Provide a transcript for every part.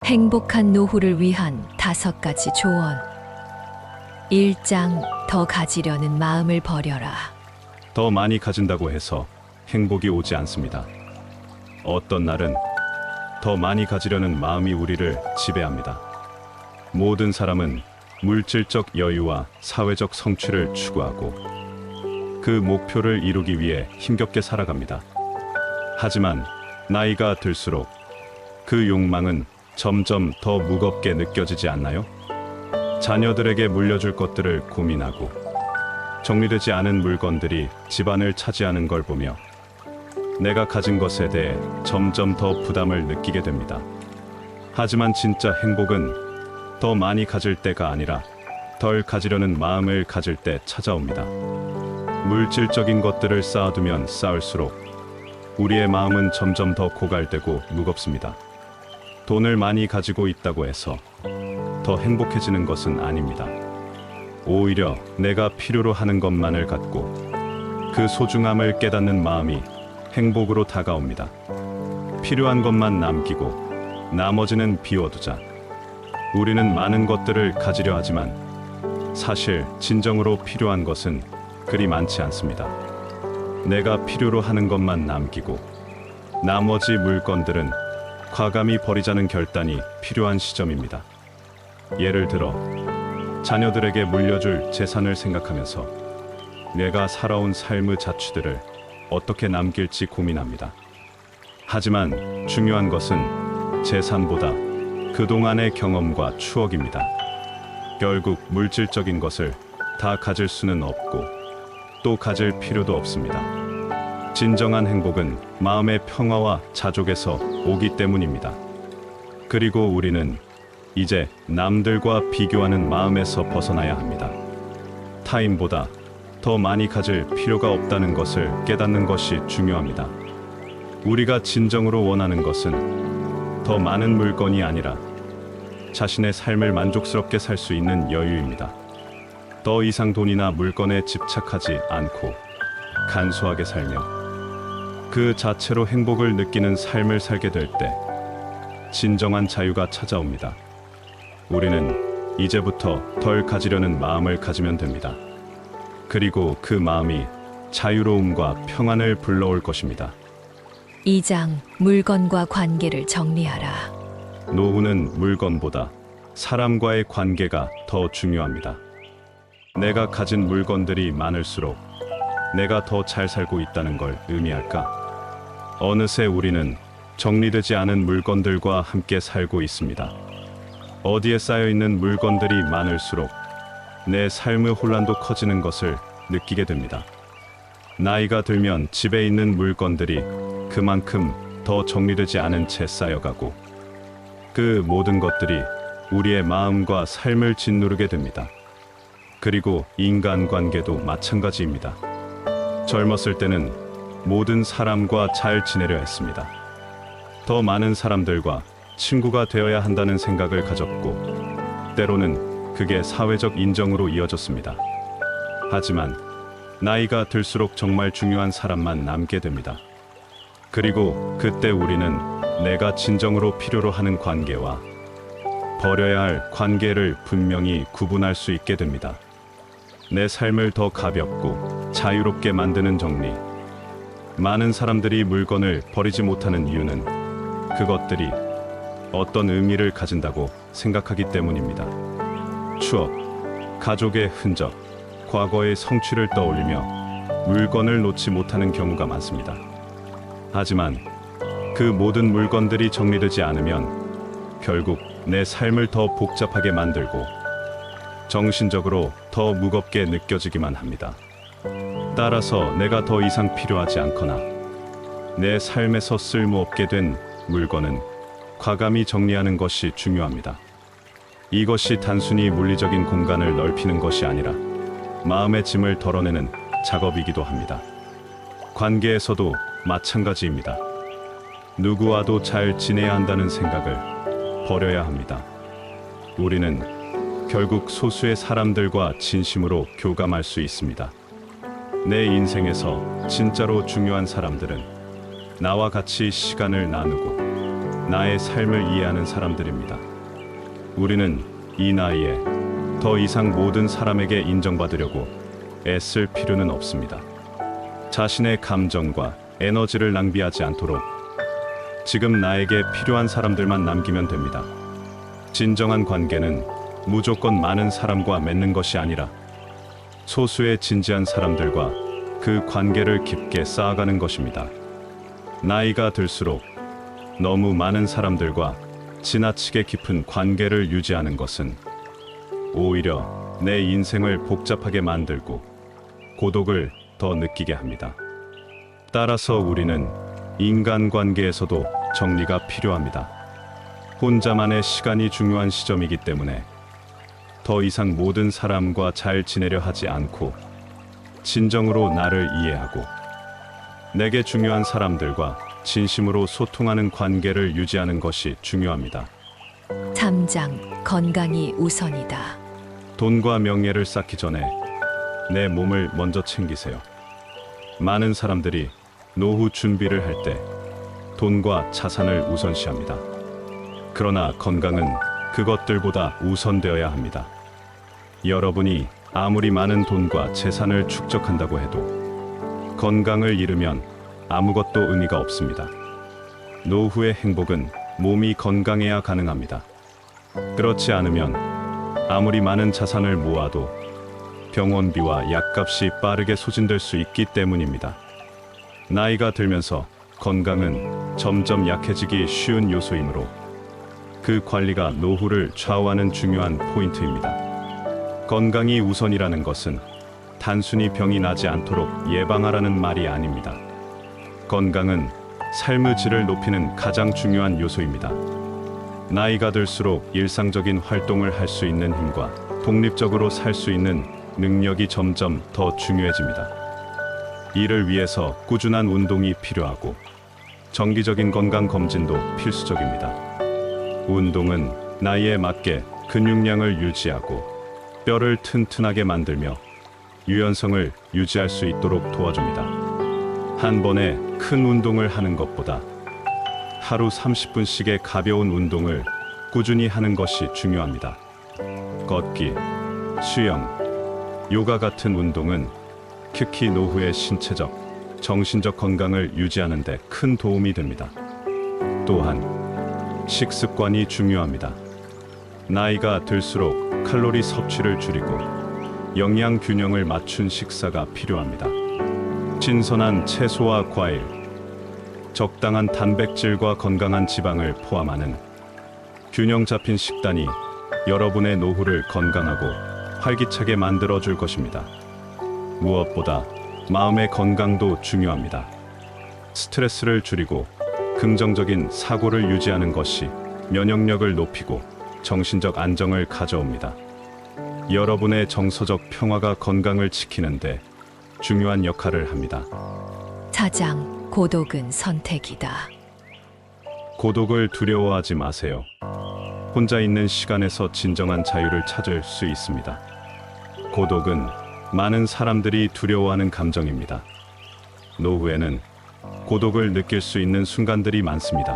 행복한 노후를 위한 5가지 조언. 1장 더 가지려는 마음을 버려라. 더 많이 가진다고 해서 행복이 오지 않습니다. 어떤 날은 더 많이 가지려는 마음이 우리를 지배합니다. 모든 사람은 물질적 여유와 사회적 성취를 추구하고 그 목표를 이루기 위해 힘겹게 살아갑니다. 하지만 나이가 들수록 그 욕망은 점점 더 무겁게 느껴지지 않나요? 자녀들에게 물려줄 것들을 고민하고 정리되지 않은 물건들이 집안을 차지하는 걸 보며 내가 가진 것에 대해 점점 더 부담을 느끼게 됩니다. 하지만 진짜 행복은 더 많이 가질 때가 아니라 덜 가지려는 마음을 가질 때 찾아옵니다. 물질적인 것들을 쌓아두면 쌓을수록 우리의 마음은 점점 더 고갈되고 무겁습니다. 돈을 많이 가지고 있다고 해서 더 행복해지는 것은 아닙니다. 오히려 내가 필요로 하는 것만을 갖고 그 소중함을 깨닫는 마음이 행복으로 다가옵니다. 필요한 것만 남기고 나머지는 비워두자. 우리는 많은 것들을 가지려 하지만 사실 진정으로 필요한 것은 그리 많지 않습니다. 내가 필요로 하는 것만 남기고 나머지 물건들은 과감히 버리자는 결단이 필요한 시점입니다. 예를 들어 자녀들에게 물려줄 재산을 생각하면서 내가 살아온 삶의 자취들을 어떻게 남길지 고민합니다. 하지만 중요한 것은 재산보다 그동안의 경험과 추억입니다. 결국 물질적인 것을 다 가질 수는 없고 또 가질 필요도 없습니다. 진정한 행복은 마음의 평화와 자족에서 오기 때문입니다. 그리고 우리는 이제 남들과 비교하는 마음에서 벗어나야 합니다. 타인보다 더 많이 가질 필요가 없다는 것을 깨닫는 것이 중요합니다. 우리가 진정으로 원하는 것은 더 많은 물건이 아니라 자신의 삶을 만족스럽게 살 수 있는 여유입니다. 더 이상 돈이나 물건에 집착하지 않고 간소하게 살며 그 자체로 행복을 느끼는 삶을 살게 될 때 진정한 자유가 찾아옵니다. 우리는 이제부터 덜 가지려는 마음을 가지면 됩니다. 그리고 그 마음이 자유로움과 평안을 불러올 것입니다. 2장 물건과 관계를 정리하라. 노후는 물건보다 사람과의 관계가 더 중요합니다. 내가 가진 물건들이 많을수록 내가 더 잘 살고 있다는 걸 의미할까? 어느새 우리는 정리되지 않은 물건들과 함께 살고 있습니다. 어디에 쌓여있는 물건들이 많을수록 내 삶의 혼란도 커지는 것을 느끼게 됩니다. 나이가 들면 집에 있는 물건들이 그만큼 더 정리되지 않은 채 쌓여가고 그 모든 것들이 우리의 마음과 삶을 짓누르게 됩니다. 그리고 인간관계도 마찬가지입니다. 젊었을 때는 모든 사람과 잘 지내려 했습니다. 더 많은 사람들과 친구가 되어야 한다는 생각을 가졌고 때로는 그게 사회적 인정으로 이어졌습니다. 하지만 나이가 들수록 정말 중요한 사람만 남게 됩니다. 그리고 그때 우리는 내가 진정으로 필요로 하는 관계와 버려야 할 관계를 분명히 구분할 수 있게 됩니다. 내 삶을 더 가볍고 자유롭게 만드는 정리. 많은 사람들이 물건을 버리지 못하는 이유는 그것들이 어떤 의미를 가진다고 생각하기 때문입니다. 추억, 가족의 흔적, 과거의 성취를 떠올리며 물건을 놓지 못하는 경우가 많습니다. 하지만 그 모든 물건들이 정리되지 않으면 결국 내 삶을 더 복잡하게 만들고 정신적으로 더 무겁게 느껴지기만 합니다. 따라서 내가 더 이상 필요하지 않거나 내 삶에서 쓸모없게 된 물건은 과감히 정리하는 것이 중요합니다. 이것이 단순히 물리적인 공간을 넓히는 것이 아니라 마음의 짐을 덜어내는 작업이기도 합니다. 관계에서도 마찬가지입니다. 누구와도 잘 지내야 한다는 생각을 버려야 합니다. 우리는 결국 소수의 사람들과 진심으로 교감할 수 있습니다. 내 인생에서 진짜로 중요한 사람들은 나와 같이 시간을 나누고 나의 삶을 이해하는 사람들입니다. 우리는 이 나이에 더 이상 모든 사람에게 인정받으려고 애쓸 필요는 없습니다. 자신의 감정과 에너지를 낭비하지 않도록 지금 나에게 필요한 사람들만 남기면 됩니다. 진정한 관계는 무조건 많은 사람과 맺는 것이 아니라 소수의 진지한 사람들과 그 관계를 깊게 쌓아가는 것입니다. 나이가 들수록 너무 많은 사람들과 지나치게 깊은 관계를 유지하는 것은 오히려 내 인생을 복잡하게 만들고 고독을 더 느끼게 합니다. 따라서 우리는 인간관계에서도 정리가 필요합니다. 혼자만의 시간이 중요한 시점이기 때문에 더 이상 모든 사람과 잘 지내려 하지 않고 진정으로 나를 이해하고 내게 중요한 사람들과 진심으로 소통하는 관계를 유지하는 것이 중요합니다. 3장 건강이 우선이다. 돈과 명예를 쌓기 전에 내 몸을 먼저 챙기세요. 많은 사람들이 노후 준비를 할 때 돈과 자산을 우선시합니다. 그러나 건강은 그것들보다 우선되어야 합니다. 여러분이 아무리 많은 돈과 재산을 축적한다고 해도 건강을 잃으면 아무것도 의미가 없습니다. 노후의 행복은 몸이 건강해야 가능합니다. 그렇지 않으면 아무리 많은 자산을 모아도 병원비와 약값이 빠르게 소진될 수 있기 때문입니다. 나이가 들면서 건강은 점점 약해지기 쉬운 요소이므로 그 관리가 노후를 좌우하는 중요한 포인트입니다. 건강이 우선이라는 것은 단순히 병이 나지 않도록 예방하라는 말이 아닙니다. 건강은 삶의 질을 높이는 가장 중요한 요소입니다. 나이가 들수록 일상적인 활동을 할 수 있는 힘과 독립적으로 살 수 있는 능력이 점점 더 중요해집니다. 이를 위해서 꾸준한 운동이 필요하고 정기적인 건강 검진도 필수적입니다. 운동은 나이에 맞게 근육량을 유지하고 뼈를 튼튼하게 만들며 유연성을 유지할 수 있도록 도와줍니다. 한 번에 큰 운동을 하는 것보다 하루 30분씩의 가벼운 운동을 꾸준히 하는 것이 중요합니다. 걷기, 수영, 요가 같은 운동은 특히 노후의 신체적, 정신적 건강을 유지하는 데 큰 도움이 됩니다. 또한 식습관이 중요합니다. 나이가 들수록 칼로리 섭취를 줄이고 영양 균형을 맞춘 식사가 필요합니다. 신선한 채소와 과일, 적당한 단백질과 건강한 지방을 포함하는 균형 잡힌 식단이 여러분의 노후를 건강하고 활기차게 만들어 줄 것입니다. 무엇보다 마음의 건강도 중요합니다. 스트레스를 줄이고 긍정적인 사고를 유지하는 것이 면역력을 높이고 정신적 안정을 가져옵니다. 여러분의 정서적 평화가 건강을 지키는데 중요한 역할을 합니다. 4장 고독은 선택이다. 고독을 두려워하지 마세요. 혼자 있는 시간에서 진정한 자유를 찾을 수 있습니다. 고독은 많은 사람들이 두려워하는 감정입니다. 노후에는 고독을 느낄 수 있는 순간들이 많습니다.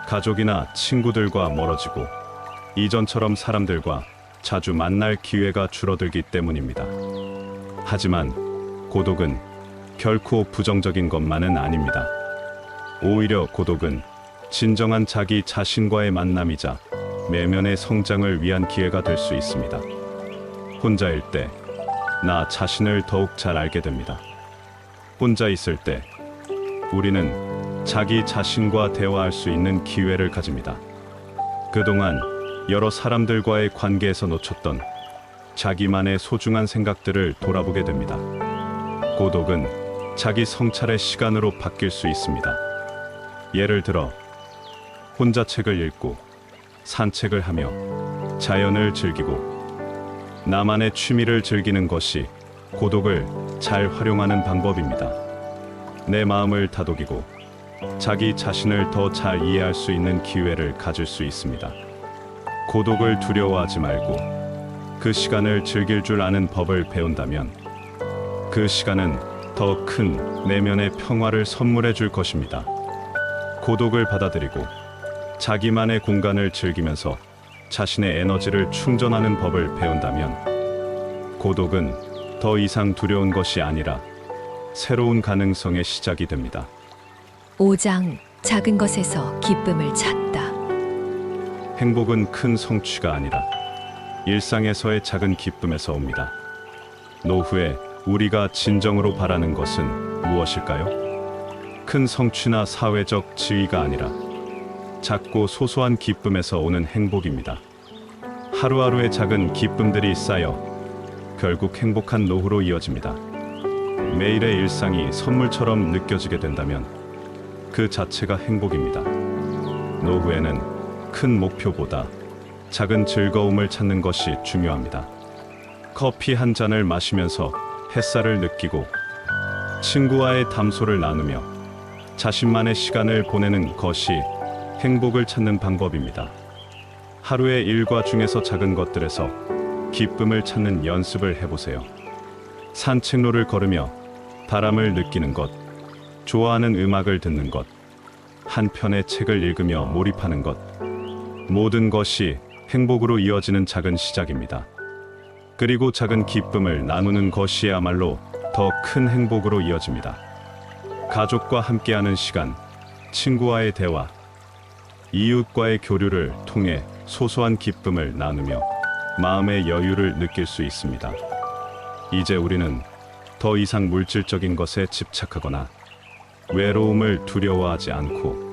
가족이나 친구들과 멀어지고 이전처럼 사람들과 자주 만날 기회가 줄어들기 때문입니다. 하지만 고독은 결코 부정적인 것만은 아닙니다. 오히려 고독은 진정한 자기 자신과의 만남이자 내면의 성장을 위한 기회가 될 수 있습니다. 혼자일 때 나 자신을 더욱 잘 알게 됩니다. 혼자 있을 때 우리는 자기 자신과 대화할 수 있는 기회를 가집니다. 그동안 여러 사람들과의 관계에서 놓쳤던 자기만의 소중한 생각들을 돌아보게 됩니다. 고독은 자기 성찰의 시간으로 바뀔 수 있습니다. 예를 들어 혼자 책을 읽고 산책을 하며 자연을 즐기고 나만의 취미를 즐기는 것이 고독을 잘 활용하는 방법입니다. 내 마음을 다독이고 자기 자신을 더 잘 이해할 수 있는 기회를 가질 수 있습니다. 고독을 두려워하지 말고 그 시간을 즐길 줄 아는 법을 배운다면 그 시간은 더 큰 내면의 평화를 선물해 줄 것입니다. 고독을 받아들이고 자기만의 공간을 즐기면서 자신의 에너지를 충전하는 법을 배운다면 고독은 더 이상 두려운 것이 아니라 새로운 가능성의 시작이 됩니다. 5장 작은 것에서 기쁨을 찾다. 행복은 큰 성취가 아니라 일상에서의 작은 기쁨에서 옵니다. 노후에 우리가 진정으로 바라는 것은 무엇일까요? 큰 성취나 사회적 지위가 아니라 작고 소소한 기쁨에서 오는 행복입니다. 하루하루의 작은 기쁨들이 쌓여 결국 행복한 노후로 이어집니다. 매일의 일상이 선물처럼 느껴지게 된다면 그 자체가 행복입니다. 노후에는 큰 목표보다 작은 즐거움을 찾는 것이 중요합니다. 커피 한 잔을 마시면서 햇살을 느끼고 친구와의 담소를 나누며 자신만의 시간을 보내는 것이 행복을 찾는 방법입니다. 하루의 일과 중에서 작은 것들에서 기쁨을 찾는 연습을 해보세요. 산책로를 걸으며 바람을 느끼는 것, 좋아하는 음악을 듣는 것, 한 편의 책을 읽으며 몰입하는 것, 모든 것이 행복으로 이어지는 작은 시작입니다. 그리고 작은 기쁨을 나누는 것이야말로 더 큰 행복으로 이어집니다. 가족과 함께하는 시간, 친구와의 대화, 이웃과의 교류를 통해 소소한 기쁨을 나누며 마음의 여유를 느낄 수 있습니다. 이제 우리는 더 이상 물질적인 것에 집착하거나 외로움을 두려워하지 않고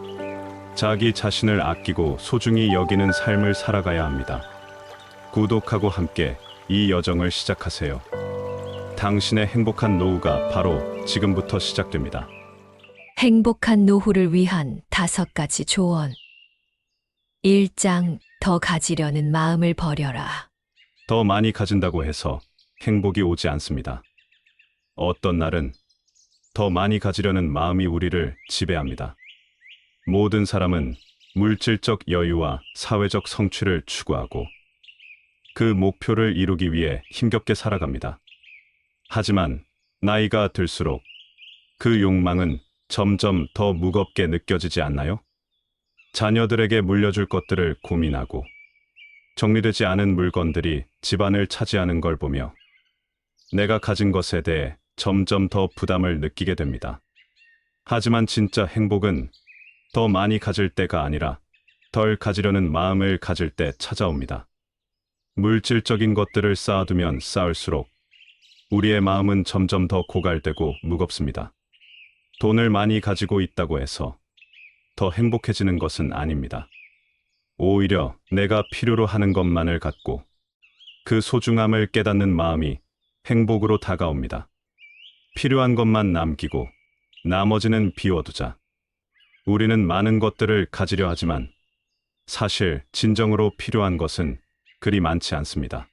자기 자신을 아끼고 소중히 여기는 삶을 살아가야 합니다. 구독하고 함께 이 여정을 시작하세요. 당신의 행복한 노후가 바로 지금부터 시작됩니다. 행복한 노후를 위한 5가지 조언. 1장 더 가지려는 마음을 버려라. 더 많이 가진다고 해서 행복이 오지 않습니다. 어떤 날은 더 많이 가지려는 마음이 우리를 지배합니다. 모든 사람은 물질적 여유와 사회적 성취를 추구하고 그 목표를 이루기 위해 힘겹게 살아갑니다. 하지만 나이가 들수록 그 욕망은 점점 더 무겁게 느껴지지 않나요? 자녀들에게 물려줄 것들을 고민하고 정리되지 않은 물건들이 집안을 차지하는 걸 보며 내가 가진 것에 대해 점점 더 부담을 느끼게 됩니다. 하지만 진짜 행복은 더 많이 가질 때가 아니라 덜 가지려는 마음을 가질 때 찾아옵니다. 물질적인 것들을 쌓아두면 쌓을수록 우리의 마음은 점점 더 고갈되고 무겁습니다. 돈을 많이 가지고 있다고 해서 더 행복해지는 것은 아닙니다. 오히려 내가 필요로 하는 것만을 갖고 그 소중함을 깨닫는 마음이 행복으로 다가옵니다. 필요한 것만 남기고 나머지는 비워두자. 우리는 많은 것들을 가지려 하지만 사실 진정으로 필요한 것은 그리 많지 않습니다.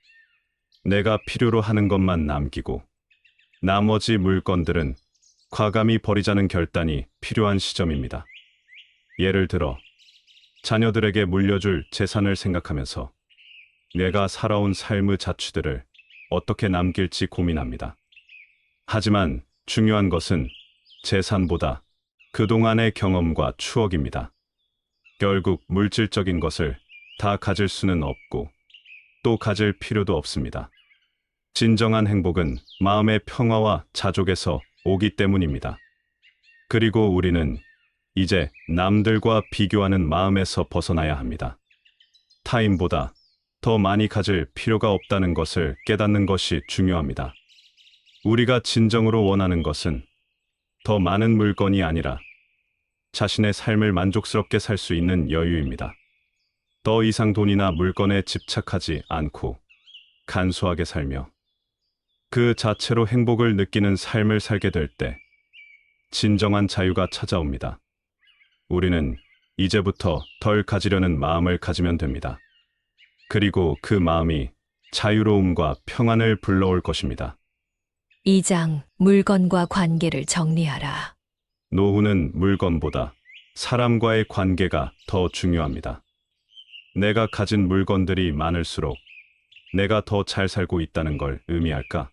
내가 필요로 하는 것만 남기고 나머지 물건들은 과감히 버리자는 결단이 필요한 시점입니다. 예를 들어 자녀들에게 물려줄 재산을 생각하면서 내가 살아온 삶의 자취들을 어떻게 남길지 고민합니다. 하지만 중요한 것은 재산보다 그동안의 경험과 추억입니다. 결국 물질적인 것을 다 가질 수는 없고 또 가질 필요도 없습니다. 진정한 행복은 마음의 평화와 자족에서 오기 때문입니다. 그리고 우리는 이제 남들과 비교하는 마음에서 벗어나야 합니다. 타인보다 더 많이 가질 필요가 없다는 것을 깨닫는 것이 중요합니다. 우리가 진정으로 원하는 것은 더 많은 물건이 아니라 자신의 삶을 만족스럽게 살 수 있는 여유입니다. 더 이상 돈이나 물건에 집착하지 않고 간소하게 살며 그 자체로 행복을 느끼는 삶을 살게 될 때 진정한 자유가 찾아옵니다. 우리는 이제부터 덜 가지려는 마음을 가지면 됩니다. 그리고 그 마음이 자유로움과 평안을 불러올 것입니다. 2장 물건과 관계를 정리하라. 노후는 물건보다 사람과의 관계가 더 중요합니다. 내가 가진 물건들이 많을수록 내가 더 잘 살고 있다는 걸 의미할까?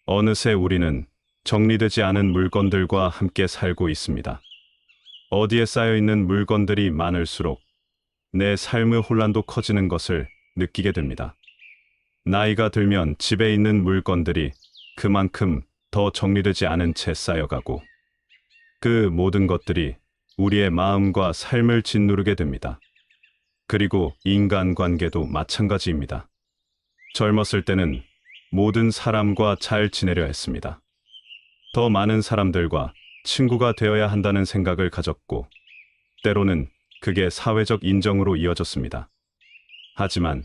어느새 우리는 정리되지 않은 물건들과 함께 살고 있습니다. 어디에 쌓여있는 물건들이 많을수록 내 삶의 혼란도 커지는 것을 느끼게 됩니다. 나이가 들면 집에 있는 물건들이 그만큼 더 정리되지 않은 채 쌓여가고 그 모든 것들이 우리의 마음과 삶을 짓누르게 됩니다. 그리고 인간관계도 마찬가지입니다. 젊었을 때는 모든 사람과 잘 지내려 했습니다. 더 많은 사람들과 친구가 되어야 한다는 생각을 가졌고 때로는 그게 사회적 인정으로 이어졌습니다. 하지만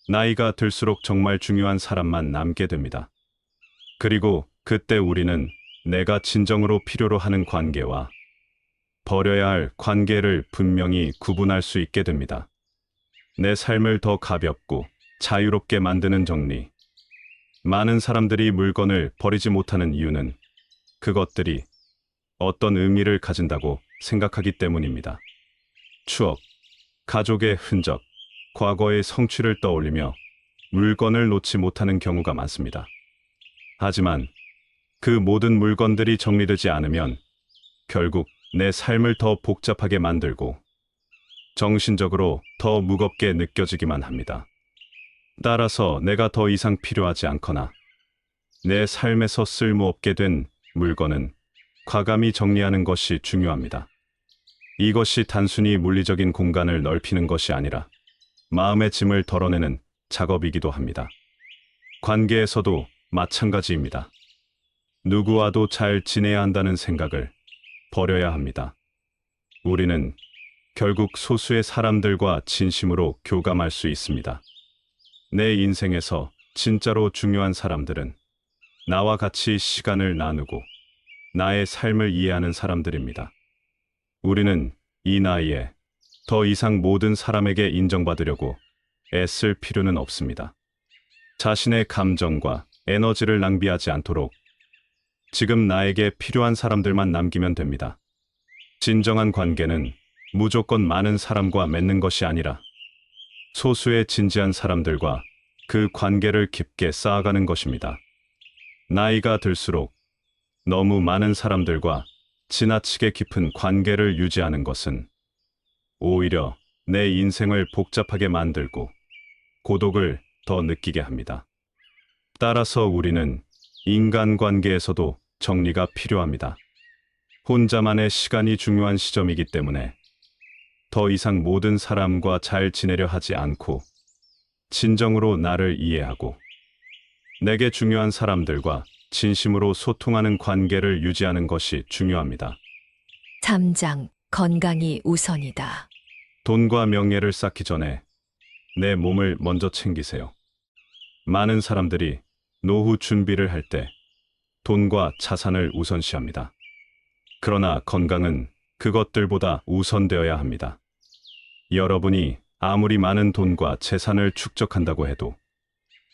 나이가 들수록 정말 중요한 사람만 남게 됩니다. 그리고 그때 우리는 내가 진정으로 필요로 하는 관계와 버려야 할 관계를 분명히 구분할 수 있게 됩니다. 내 삶을 더 가볍고 자유롭게 만드는 정리. 많은 사람들이 물건을 버리지 못하는 이유는 그것들이 어떤 의미를 가진다고 생각하기 때문입니다. 추억, 가족의 흔적, 과거의 성취를 떠올리며 물건을 놓지 못하는 경우가 많습니다. 하지만 그 모든 물건들이 정리되지 않으면 결국 내 삶을 더 복잡하게 만들고 정신적으로 더 무겁게 느껴지기만 합니다. 따라서 내가 더 이상 필요하지 않거나 내 삶에서 쓸모없게 된 물건은 과감히 정리하는 것이 중요합니다. 이것이 단순히 물리적인 공간을 넓히는 것이 아니라 마음의 짐을 덜어내는 작업이기도 합니다. 관계에서도 마찬가지입니다. 누구와도 잘 지내야 한다는 생각을 버려야 합니다. 우리는 결국 소수의 사람들과 진심으로 교감할 수 있습니다. 내 인생에서 진짜로 중요한 사람들은 나와 같이 시간을 나누고 나의 삶을 이해하는 사람들입니다. 우리는 이 나이에 더 이상 모든 사람에게 인정받으려고 애쓸 필요는 없습니다. 자신의 감정과 에너지를 낭비하지 않도록 지금 나에게 필요한 사람들만 남기면 됩니다. 진정한 관계는 무조건 많은 사람과 맺는 것이 아니라 소수의 진지한 사람들과 그 관계를 깊게 쌓아가는 것입니다. 나이가 들수록 너무 많은 사람들과 지나치게 깊은 관계를 유지하는 것은 오히려 내 인생을 복잡하게 만들고 고독을 더 느끼게 합니다. 따라서 우리는 인간관계에서도 정리가 필요합니다. 혼자만의 시간이 중요한 시점이기 때문에 더 이상 모든 사람과 잘 지내려 하지 않고 진정으로 나를 이해하고 내게 중요한 사람들과 진심으로 소통하는 관계를 유지하는 것이 중요합니다. 3장 건강이 우선이다. 돈과 명예를 쌓기 전에 내 몸을 먼저 챙기세요. 많은 사람들이 노후 준비를 할 때 돈과 자산을 우선시합니다. 그러나 건강은 그것들보다 우선되어야 합니다. 여러분이 아무리 많은 돈과 재산을 축적한다고 해도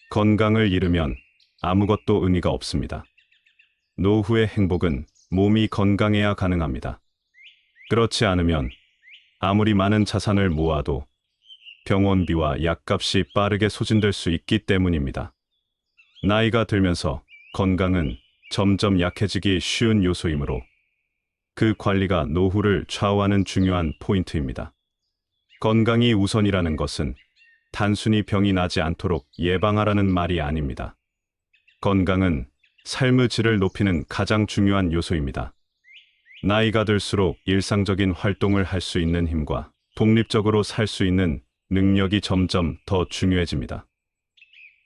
건강을 잃으면 아무것도 의미가 없습니다. 노후의 행복은 몸이 건강해야 가능합니다. 그렇지 않으면 아무리 많은 자산을 모아도 병원비와 약값이 빠르게 소진될 수 있기 때문입니다. 나이가 들면서 건강은 점점 약해지기 쉬운 요소이므로 그 관리가 노후를 좌우하는 중요한 포인트입니다. 건강이 우선이라는 것은 단순히 병이 나지 않도록 예방하라는 말이 아닙니다. 건강은 삶의 질을 높이는 가장 중요한 요소입니다. 나이가 들수록 일상적인 활동을 할 수 있는 힘과 독립적으로 살 수 있는 능력이 점점 더 중요해집니다.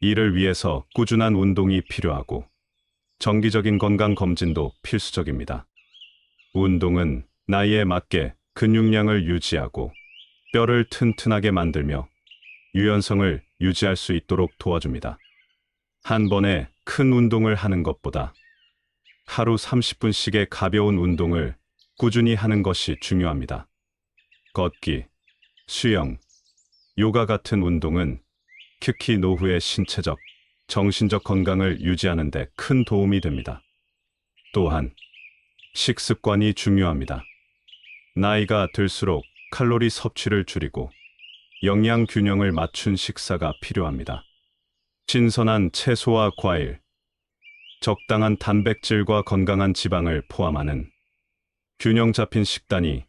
이를 위해서 꾸준한 운동이 필요하고 정기적인 건강 검진도 필수적입니다. 운동은 나이에 맞게 근육량을 유지하고 뼈를 튼튼하게 만들며 유연성을 유지할 수 있도록 도와줍니다. 한 번에 큰 운동을 하는 것보다 하루 30분씩의 가벼운 운동을 꾸준히 하는 것이 중요합니다. 걷기, 수영, 요가 같은 운동은 특히 노후의 신체적, 정신적 건강을 유지하는 데 큰 도움이 됩니다. 또한 식습관이 중요합니다. 나이가 들수록 칼로리 섭취를 줄이고 영양 균형을 맞춘 식사가 필요합니다. 신선한 채소와 과일, 적당한 단백질과 건강한 지방을 포함하는 균형 잡힌 식단이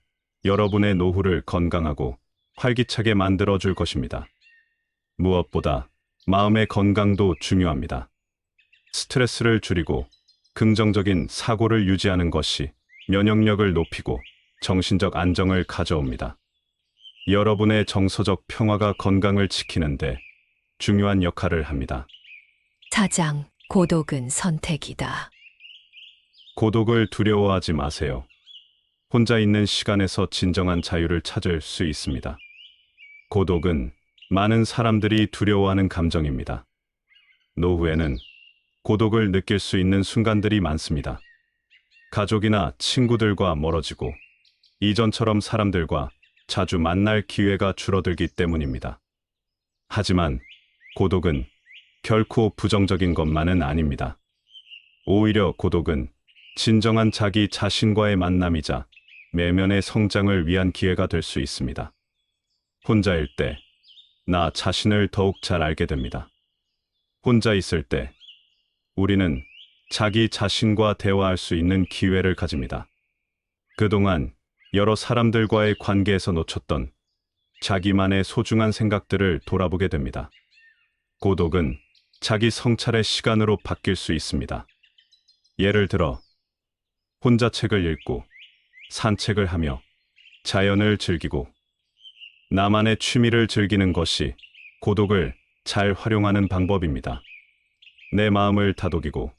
여러분의 노후를 건강하고 활기차게 만들어 줄 것입니다. 무엇보다 마음의 건강도 중요합니다. 스트레스를 줄이고 긍정적인 사고를 유지하는 것이 면역력을 높이고 정신적 안정을 가져옵니다. 여러분의 정서적 평화가 건강을 지키는데 중요한 역할을 합니다. 4장, 고독은 선택이다. 고독을 두려워하지 마세요. 혼자 있는 시간에서 진정한 자유를 찾을 수 있습니다. 고독은 많은 사람들이 두려워하는 감정입니다. 노후에는 고독을 느낄 수 있는 순간들이 많습니다. 가족이나 친구들과 멀어지고 이전처럼 사람들과 자주 만날 기회가 줄어들기 때문입니다. 하지만 고독은 결코 부정적인 것만은 아닙니다. 오히려 고독은 진정한 자기 자신과의 만남이자 내면의 성장을 위한 기회가 될 수 있습니다. 혼자일 때 나 자신을 더욱 잘 알게 됩니다. 혼자 있을 때 우리는 자기 자신과 대화할 수 있는 기회를 가집니다. 그동안 여러 사람들과의 관계에서 놓쳤던 자기만의 소중한 생각들을 돌아보게 됩니다. 고독은 자기 성찰의 시간으로 바뀔 수 있습니다. 예를 들어 혼자 책을 읽고 산책을 하며 자연을 즐기고 나만의 취미를 즐기는 것이 고독을 잘 활용하는 방법입니다. 내 마음을 다독이고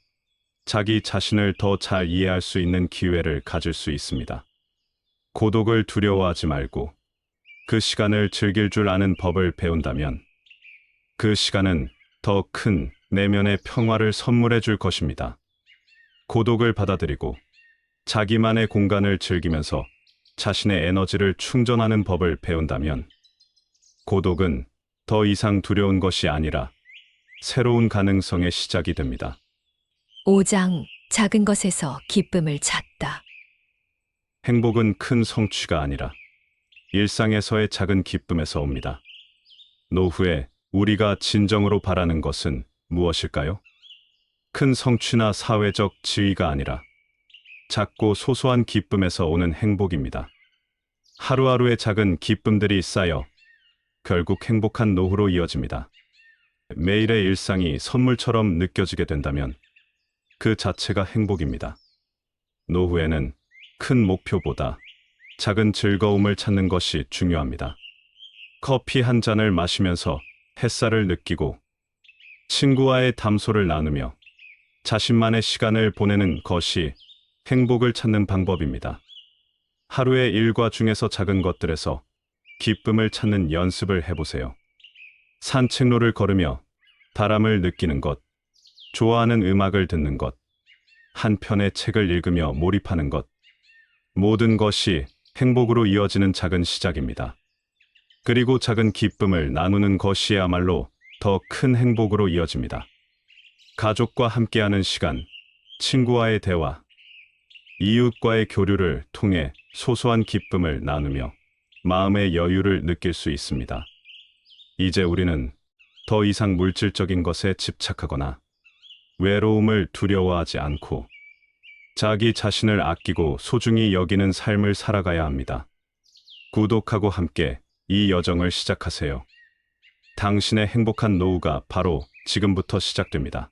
자기 자신을 더 잘 이해할 수 있는 기회를 가질 수 있습니다. 고독을 두려워하지 말고 그 시간을 즐길 줄 아는 법을 배운다면 그 시간은 더 큰 내면의 평화를 선물해 줄 것입니다. 고독을 받아들이고 자기만의 공간을 즐기면서 자신의 에너지를 충전하는 법을 배운다면 고독은 더 이상 두려운 것이 아니라 새로운 가능성의 시작이 됩니다. 5장, 작은 것에서 기쁨을 찾다. 행복은 큰 성취가 아니라 일상에서의 작은 기쁨에서 옵니다. 노후에 우리가 진정으로 바라는 것은 무엇일까요? 큰 성취나 사회적 지위가 아니라 작고 소소한 기쁨에서 오는 행복입니다. 하루하루의 작은 기쁨들이 쌓여 결국 행복한 노후로 이어집니다. 매일의 일상이 선물처럼 느껴지게 된다면 그 자체가 행복입니다. 노후에는 큰 목표보다 작은 즐거움을 찾는 것이 중요합니다. 커피 한 잔을 마시면서 햇살을 느끼고 친구와의 담소를 나누며 자신만의 시간을 보내는 것이 행복을 찾는 방법입니다. 하루의 일과 중에서 작은 것들에서 기쁨을 찾는 연습을 해보세요. 산책로를 걸으며 바람을 느끼는 것, 좋아하는 음악을 듣는 것, 한 편의 책을 읽으며 몰입하는 것, 모든 것이 행복으로 이어지는 작은 시작입니다. 그리고 작은 기쁨을 나누는 것이야말로 더 큰 행복으로 이어집니다. 가족과 함께하는 시간, 친구와의 대화, 이웃과의 교류를 통해 소소한 기쁨을 나누며 마음의 여유를 느낄 수 있습니다. 이제 우리는 더 이상 물질적인 것에 집착하거나 외로움을 두려워하지 않고 자기 자신을 아끼고 소중히 여기는 삶을 살아가야 합니다. 구독하고 함께 이 여정을 시작하세요. 당신의 행복한 노후가 바로 지금부터 시작됩니다.